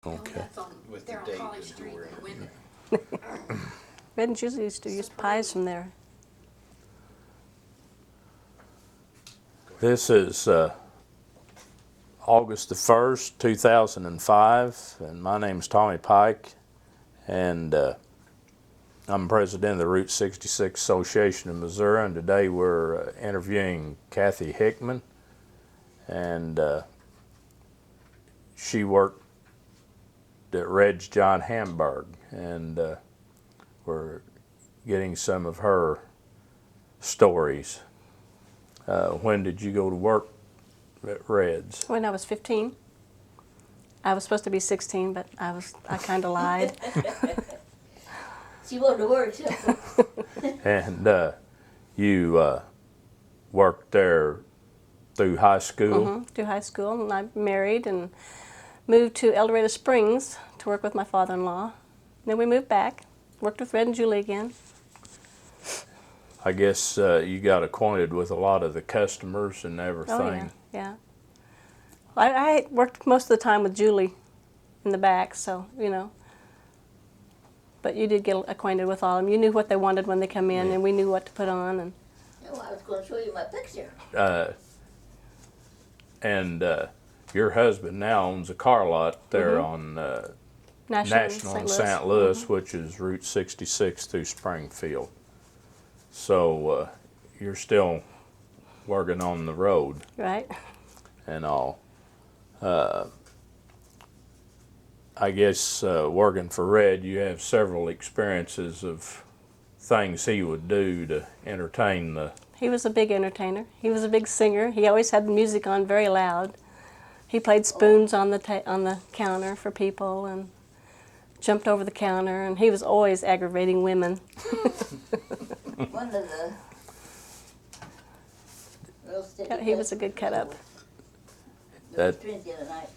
Okay. That's on, With they're the on date Holly and Street where. in Wyndham. Red and Julie used to use pies from there. This is August the 1st, 2005, and my name's Tommy Pike, and I'm president of the Route 66 Association of Missouri, and today we're interviewing Kathy Hickman, and she worked at Red's John Hamburg, and we're getting some of her stories. When did you go to work at Red's? When I was 15. I was supposed to be 16, but I kind of lied. She wanted to work, so. And you worked there through high school? Through high school, and I married and moved to El Dorado Springs to work with my father-in-law. Then we moved back, worked with Red and Julie again. I guess you got acquainted with a lot of the customers and everything. Oh, yeah. I worked most of the time with Julie in the back, so, you know. But you did get acquainted with all of them. You knew what they wanted when they come in, Yeah. and we knew what to put on. And Oh, I was going to show you my picture. And your husband now owns a car lot there on National in in St. Louis, which is Route 66 through Springfield. So you're still working on the road Right? and all. I guess working for Red, you have several experiences of things he would do to entertain the. He was a big entertainer. He was a big singer. He always had the music on very loud. He played spoons on the counter for people and jumped over the counter, and he was always aggravating women. One of the real sticky He was a good cut-up. That- twins the other night.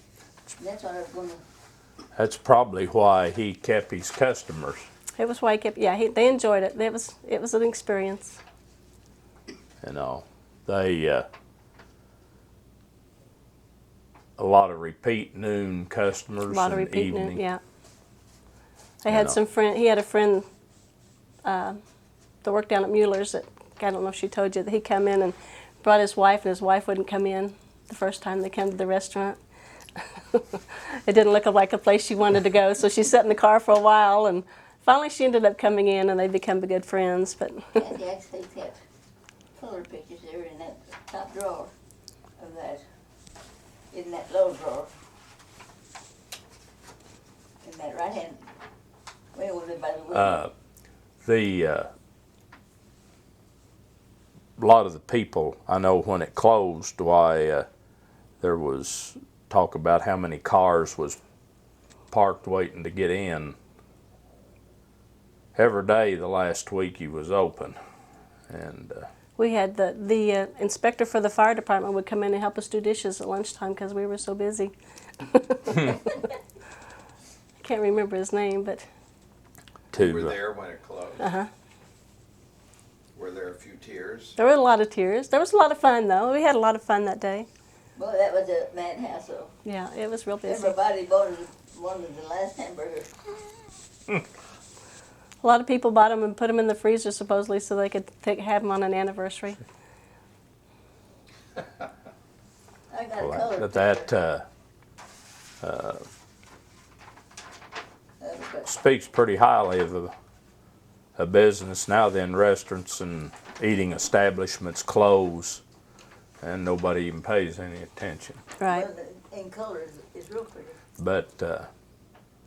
And that's what I was going to. That's probably why he kept his customers. It was why he kept. Yeah, they enjoyed it. It was an experience. You know, they a lot of repeat noon customers A lot of and repeat. evening. Yeah. They had know. some friend. He had a friend that worked down at Mueller's. That I don't know if she told you that he come in and brought his wife, and his wife wouldn't come in the first time they came to the restaurant. It didn't look like a place she wanted to go, so she sat in the car for a while, and finally she ended up coming in, and they become good friends. But Kathy actually kept color pictures there in that top drawer of that, in that low drawer. In that right hand, way over there by the window. A lot of the people, I know when it closed, why there was talk about how many cars was parked waiting to get in. Every day the last week he was open, and we had the inspector for the fire department would come in and help us do dishes at lunchtime because we were so busy. I can't remember his name, but You were there when it closed? uh-huh. Were there a few tears? There were a lot of tears. There was a lot of fun, though. We had a lot of fun that day. Boy, that was a mad hassle. Yeah, it was real busy. Everybody wanted the last hamburger. A lot of people bought them and put them in the freezer, supposedly, so they could have them on an anniversary. I got a well, color but picture. that That was good. speaks pretty highly of a business. Now then, restaurants and eating establishments close, and nobody even pays any attention. Right. Well, in color is real pretty. But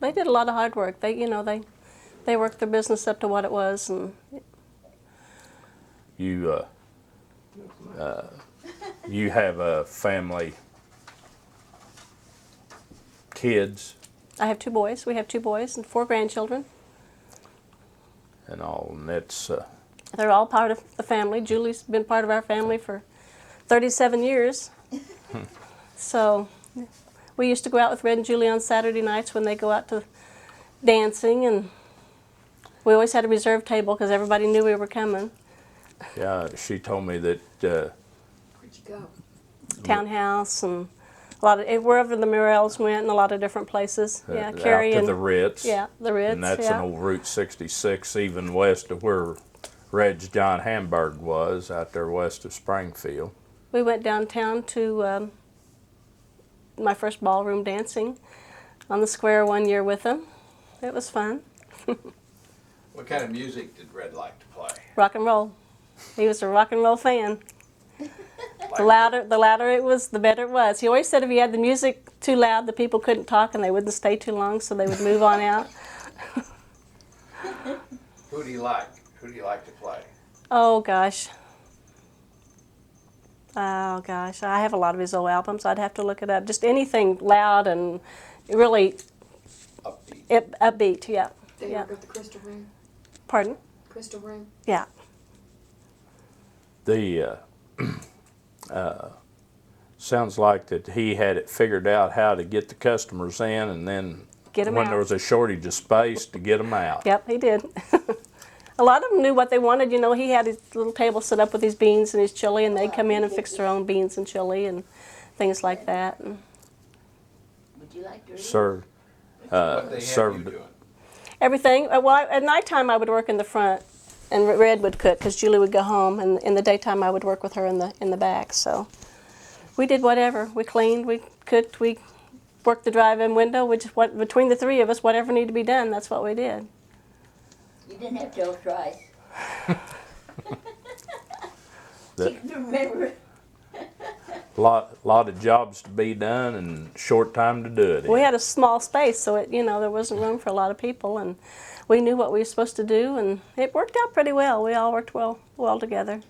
They did a lot of hard work. They worked their business up to what it was, and you you have a family, kids, I have 2 boys. We have 2 boys and 4 grandchildren. and all, and it's They're all part of the family. Julie's been part of our family for 37 years. So we used to go out with Red and Julie on Saturday nights when they go out to dancing, and we always had a reserved table because everybody knew we were coming. yeah. She told me that Where'd you go? Townhouse and A lot of wherever the Murrells went, and a lot of different places. Yeah, Carrie out to and the Ritz. yeah, the Ritz. And that's yeah. an old Route 66, even west of where Reg John Hamburg was, out there west of Springfield. We went downtown to my first ballroom dancing on the square one year with him. It was fun. What kind of music did Red like to play? Rock and roll. He was a rock and roll fan. The louder it was, the better it was. He always said if he had the music too loud, the people couldn't talk and they wouldn't stay too long, so they would move on out. Who do you like? Who do you like to play? Oh gosh. Oh gosh, I have a lot of his old albums. I'd have to look it up. Just anything loud and really Upbeat. upbeat. Yeah. They Yeah. work at the Crystal Room. Pardon? Crystal Room. Yeah. The sounds like that he had it figured out how to get the customers in, and then Get 'em when out. there was a shortage of space, to get them out. Yep, he did. A lot of them knew what they wanted. You know, he had his little table set up with his beans and his chili, and they'd come in and fix their own beans and chili and things like that. And Would you like to read? Served. What they have served. you doing? everything. Well, at nighttime I would work in the front, and Red would cook because Julie would go home, and in the daytime I would work with her in the back. So we did whatever. We cleaned, we cooked, we worked the drive-in window. Between the three of us, whatever needed to be done, that's what we did. You didn't have to tell twice. That- You can remember. lot of jobs to be done and short time to do it We in. had a small space, so there wasn't room for a lot of people, and we knew what we were supposed to do, and it worked out pretty well. We all worked well together.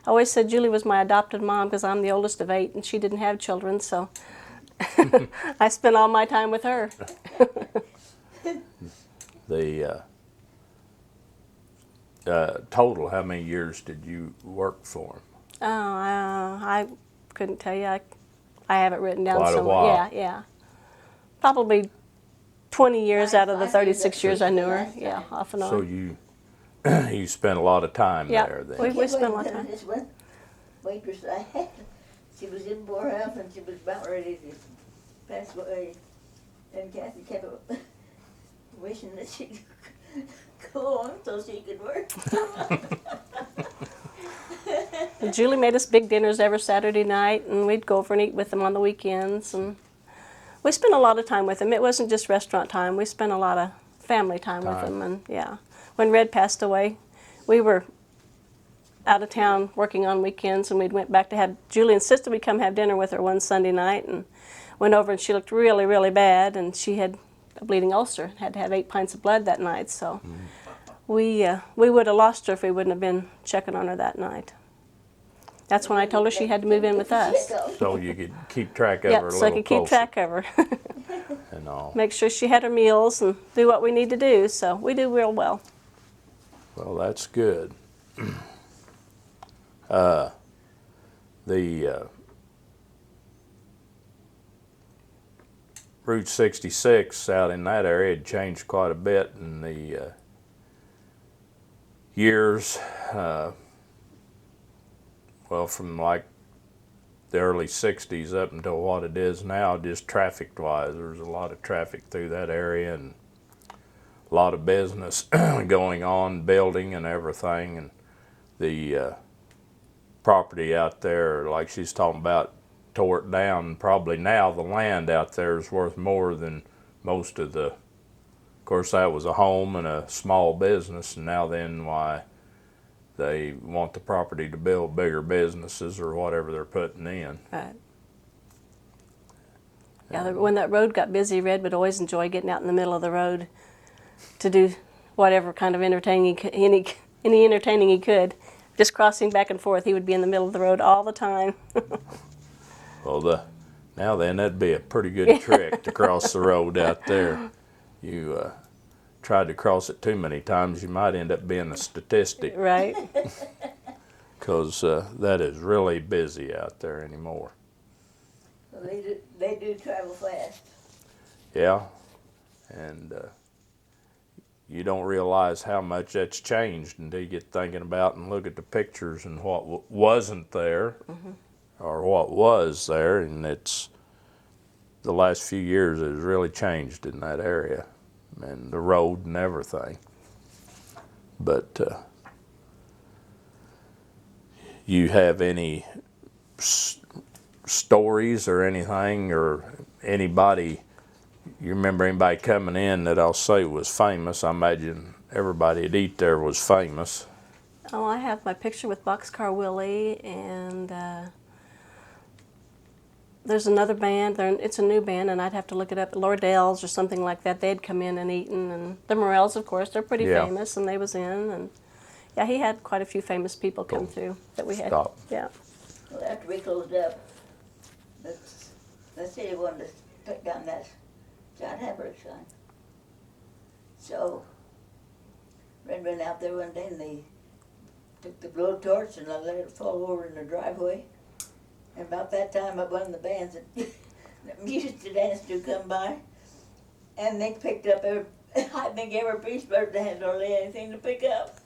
I always said Julie was my adopted mom because I'm the oldest of 8, and she didn't have children, so I spent all my time with her. The total, how many years did you work for him? Oh, I couldn't tell you. I have it written down Quite a somewhere. while. Yeah. Probably 20 years out of the 5 36 years I knew her. last Yeah, time. off and on. So you spent a lot of time Yeah, there then. we spent a lot of time. This one waitress I had, she was in poorhouse and she was about ready to pass away. And Kathy kept wishing that she'd go on so she could work. Julie made us big dinners every Saturday night, and we'd go over and eat with them on the weekends. And we spent a lot of time with them. It wasn't just restaurant time. We spent a lot of family time with them. And yeah, when Red passed away, we were out of town working on weekends, and we'd went back to have Julie insisted we come have dinner with her one Sunday night, and went over, and she looked really, really bad, and she had a bleeding ulcer, had to have 8 pints of blood that night. So we would have lost her if we wouldn't have been checking on her that night. That's when I told her she had to move in with us. So you could keep track of her a Yep, little so I could keep closer track of her. and all. Make sure she had her meals and do what we need to do. So we do real well. Well, that's good. The Route 66 out in that area had changed quite a bit in the years. Well, from like the early 60s up until what it is now, just traffic-wise. There's a lot of traffic through that area and a lot of business going on, building and everything. And the property out there, like she's talking about, tore it down. Probably now the land out there is worth more than most of the, of course that was a home and a small business, and now then why they want the property to build bigger businesses or whatever they're putting in. Right. Yeah, when that road got busy, Red would always enjoy getting out in the middle of the road to do whatever kind of entertaining, any entertaining he could. Just crossing back and forth, he would be in the middle of the road all the time. Well, now then, that'd be a pretty good trick to cross the road out there. You tried to cross it too many times, you might end up being a statistic, Right? because that is really busy out there anymore. Well, they do travel fast. Yeah, and you don't realize how much that's changed until you get thinking about and look at the pictures and what wasn't there or what was there, and it's the last few years it has really changed in that area, and the road and everything. But you have any stories or anything, or anybody, you remember anybody coming in that I'll say was famous? I imagine everybody that eat there was famous. Oh, I have my picture with Boxcar Willie, and there's another band. It's a new band, and I'd have to look it up. Lordell's or something like that. They'd come in and eaten, and the Morels, of course, they're pretty famous, and they was in, and yeah, he had quite a few famous people come through that we had. Stop. Yeah. Well, after we closed up, the city wanted to take down that John Hamburg sign. So, Red went out there one day and they took the blowtorch and I let it fall over in the driveway. And about that time, one of the bands that used to dance to come by, and they picked up I think every piece bird they had hardly anything to pick up.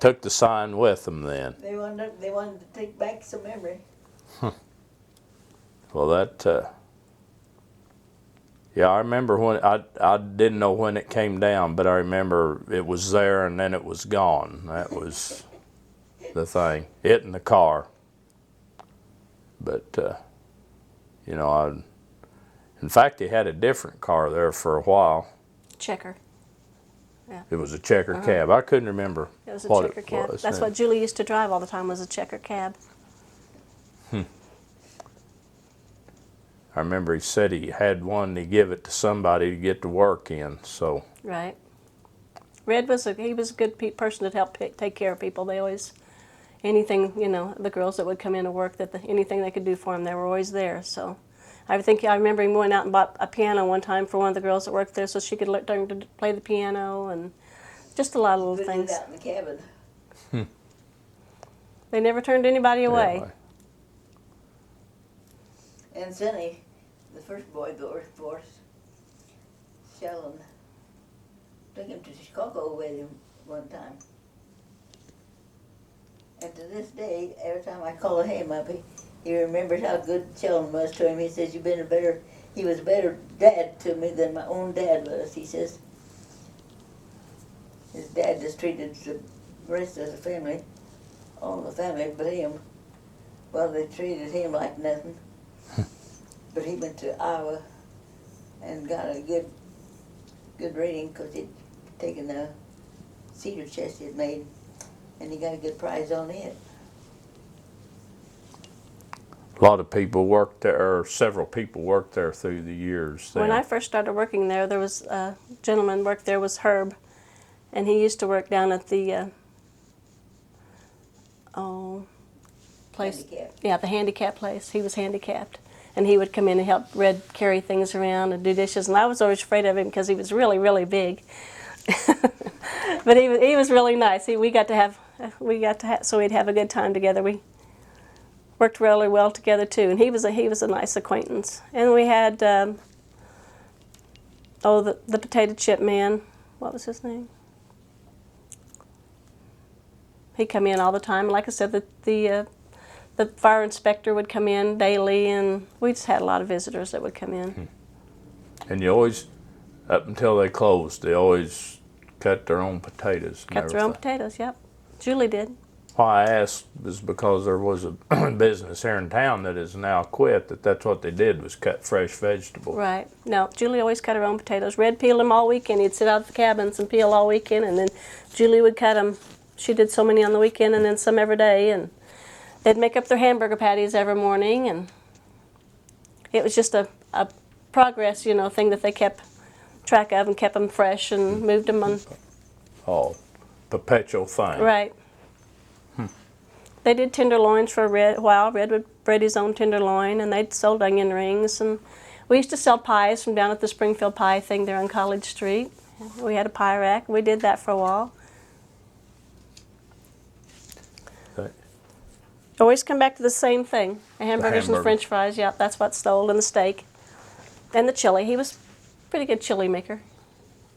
Took the sign with them then. They wanted to take back some memory. Well, that, yeah, I remember when, I didn't know when it came down, but I remember it was there and then it was gone. That was the thing. It and the car. But, you know, in fact, he had a different car there for a while. Checker. Yeah. It was a checker cab. I couldn't remember It was a what checker it cab. was. That's what Julie used to drive all the time, was a checker cab. I remember he said he had one, he give it to somebody to get to work in, so. Right. Red was a good person to help take care of people. They always, anything, you know, the girls that would come in to work, anything they could do for him, they were always there. So I remember him going out and bought a piano one time for one of the girls that worked there so she could learn to play the piano, and just a lot of little Put things. it out in the cabin. They never turned anybody away. And Sonny, the first boy that worked for us, Sheldon, took him to Chicago with him one time. And to this day, every time I call him up, he remembers how good Sheldon was to him. He says, he was a better dad to me than my own dad was. He says, his dad just treated the rest of the family, all the family but him. Well, they treated him like nothing. But he went to Iowa and got a good rating because he'd taken the cedar chest he'd made, and he got a good prize on it. A lot of people worked there, or several people worked there through the years. When I first started working there, there was a gentleman worked there, was Herb, and he used to work down at the place. Handicap. Yeah, the handicap place. He was handicapped, and he would come in and help Red carry things around and do dishes. And I was always afraid of him because he was really, really big. But he was really nice. So we'd have a good time together. We worked really well together too, and he was a nice acquaintance. And we had the potato chip man. What was his name? He'd come in all the time. Like I said, the fire inspector would come in daily, and we just had a lot of visitors that would come in. And you always, up until they closed, they always cut their own potatoes. Cut their own potatoes, yep. Julie did. Why I asked is because there was a business here in town that is now quit, that's what they did, was cut fresh vegetables. Right. No, Julie always cut her own potatoes. Red peeled them all weekend. He'd sit out at the cabins and peel all weekend, and then Julie would cut them. She did so many on the weekend and then some every day, and they'd make up their hamburger patties every morning, and it was just a progress, thing that they kept track of and kept them fresh and moved them on. Oh, perpetual thing. Right. They did tenderloins for Red a while. Red would bread his own tenderloin, and they'd sold onion rings. And we used to sell pies from down at the Springfield pie thing there on College Street. We had a pie rack. We did that for a while. Okay. Always come back to the same thing. The hamburgers and the hamburger. French fries, yeah, that's what's sold, and the steak. And the chili. He was a pretty good chili maker.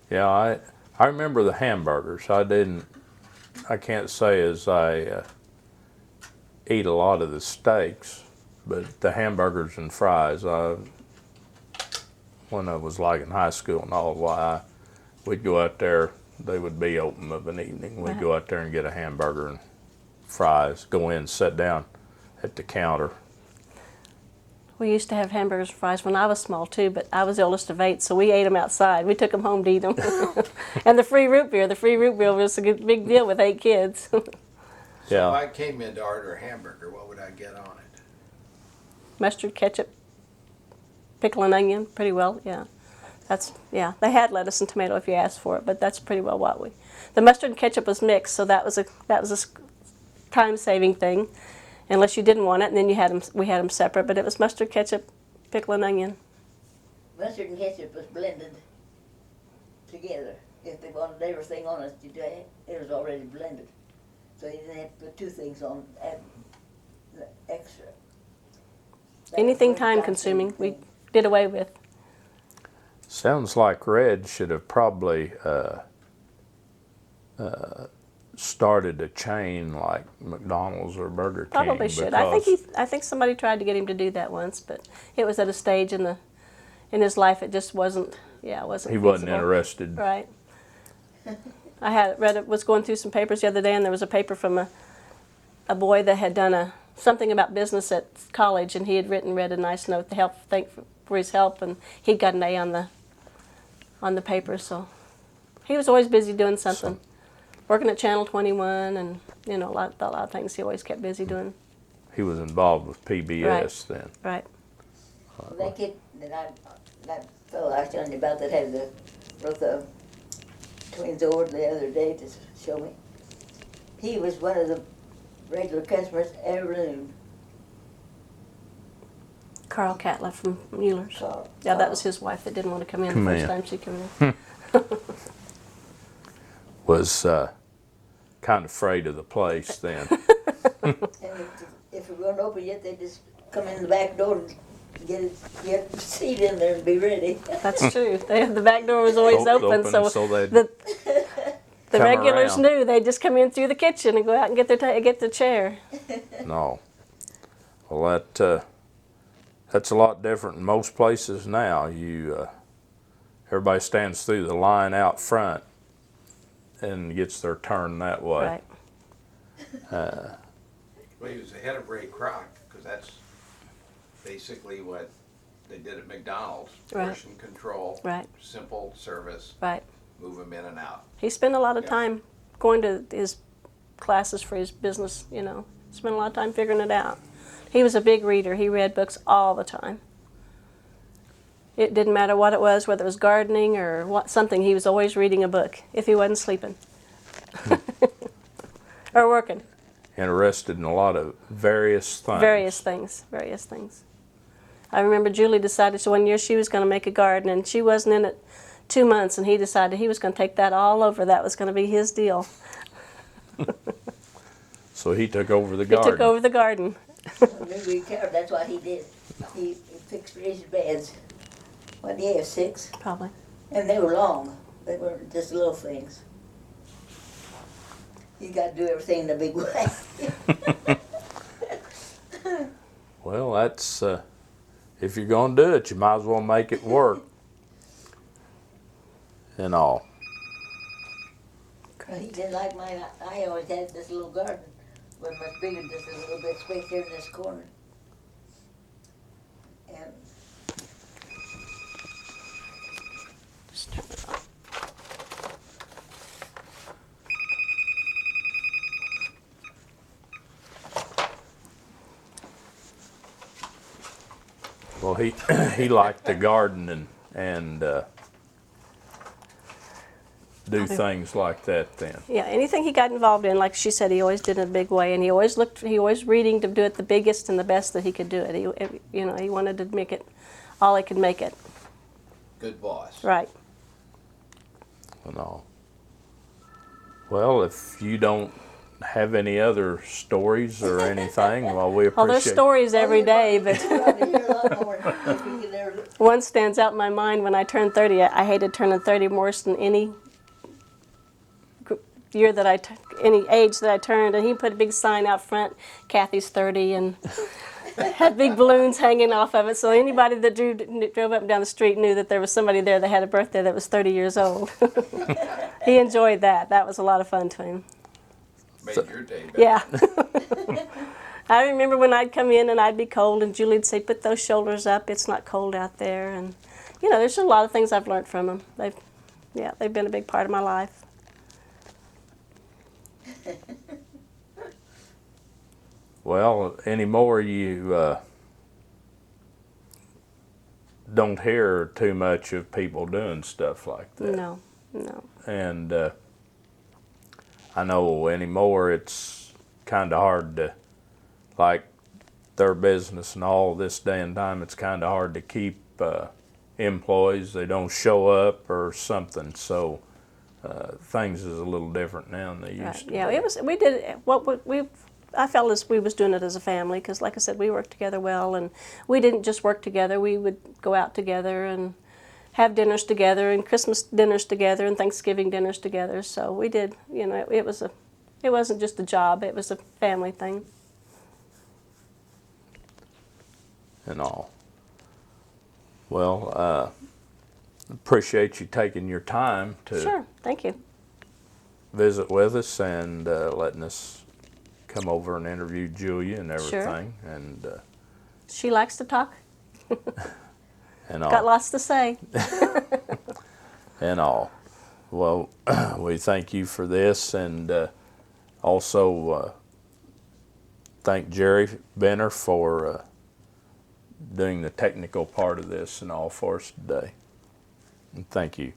Yeah, I remember the hamburgers. I can't say as I eat a lot of the steaks, But the hamburgers and fries, when I was like in high school and all, why we'd go out there. They would be open of an evening. We'd go out there and get a hamburger and fries. Go in, sit down at the counter. We used to have hamburgers and fries when I was small too, but I was the oldest of 8, so we ate them outside. We took them home to eat them. And the free root beer. The free root beer was a big deal with 8 kids. So Yeah. if I came in to order a hamburger, what would I get on it? Mustard, ketchup, pickle and onion, pretty well, yeah. Yeah, they had lettuce and tomato if you asked for it, but that's pretty well what we. The mustard and ketchup was mixed, so that was a time-saving thing, unless you didn't want it, and then we had them separate. But it was mustard, ketchup, pickle, and onion. Mustard and ketchup was blended together. If they wanted everything on it today, it was already blended. So you didn't have to put 2 things on, add the extra. That Anything was one time-consuming, we thing. did away with. Sounds like Red should have probably started a chain like McDonald's or Burger King. Probably should. I think somebody tried to get him to do that once, but it was at a stage in his life it just wasn't. Yeah, it wasn't. He wasn't feasible. interested. Right. Was going through some papers the other day, and there was a paper from a boy that had done something about business at college, and he had read a nice note to thank for his help, and he'd got an A on the paper. So he was always busy doing something, working at Channel 21, and a lot of things he always kept busy doing. He was involved with PBS then. Right. Well, that kid that fellow I was telling you about that wrote the Twins over the other day to show me, he was one of the regular customers every noon. Carl Catlett from Mueller's. Carl. Yeah, that was his wife that didn't want to come in Come the first in. time she came in. Was kind of afraid of the place then. And if it wasn't open yet, they just come in the back door and get a seat in there and be ready. That's true. The back door was always open, so they'd the come regulars around. knew they'd just come in through the kitchen and go out and get the chair. No. Well, that's a lot different in most places now. Everybody stands through the line out front and gets their turn that way. Right. Well, he was ahead of Ray Kroc, because that's basically what they did at McDonald's. Right. Portion control, Right. simple service, Right. move them in and out. He spent a lot of Yeah. time going to his classes for his business, Spent a lot of time figuring it out. He was a big reader. He read books all the time. It didn't matter what it was, whether it was gardening or something, he was always reading a book if he wasn't sleeping. Or working. Interested in a lot of various things. Various things. I remember Julie decided one year she was going to make a garden, and she wasn't in it 2 months, and he decided he was going to take that all over. That was going to be his deal. So he took over the He garden. took over the garden. Maybe he cared, that's what he did. He fixed raised beds. What do you have, 6? Probably. And they were long. They weren't just little things. You got to do everything in a big way. Well, that's if you're going to do it, you might as well make it work. And all. He didn't like mine. I always had this little garden. Wasn't much bigger, just a little bit space here in this corner. And Just turn it off. Well, he liked to garden and do things like that then. Yeah, anything he got involved in, like she said, he always did it in a big way, and he always reading to do it the biggest and the best that he could do it. He wanted to make it all he could make it. Good boss. Right. And all. Well, if you don't have any other stories or anything, well, we appreciate. Well, there's stories every day, but probably hear a lot more if you could ever. one stands out in my mind. When I turned 30, I hated turning 30 worse than any year any age that I turned. And he put a big sign out front, Kathy's 30, and had big balloons hanging off of it. So anybody that drove up and down the street knew that there was somebody there that had a birthday that was 30 years old. He enjoyed that. That was a lot of fun to him. Made your day better. Yeah. I remember when I'd come in and I'd be cold, and Julie'd say, "Put those shoulders up. It's not cold out there." And you know, there's a lot of things I've learned from them. They've been a big part of my life. Well, anymore you don't hear too much of people doing stuff like that. No, no. And I know anymore it's kind of hard to, like their business and all this day and time, it's kind of hard to keep employees. They don't show up or something, so things is a little different now than they used to Yeah, be. it was. We did what we. I felt as we was doing it as a family, because, like I said, we worked together well, and we didn't just work together. We would go out together and have dinners together, and Christmas dinners together, and Thanksgiving dinners together. So we did. You know, it wasn't just a job; it was a family thing. And all. Well, appreciate you taking your time to Sure, thank you. visit with us and letting us come over and interview Julia and Sure. everything. And She likes to talk. and all. Got lots to say. And all. Well, we thank you for this, and also thank Jerry Benner for doing the technical part of this and all for us today. And thank you.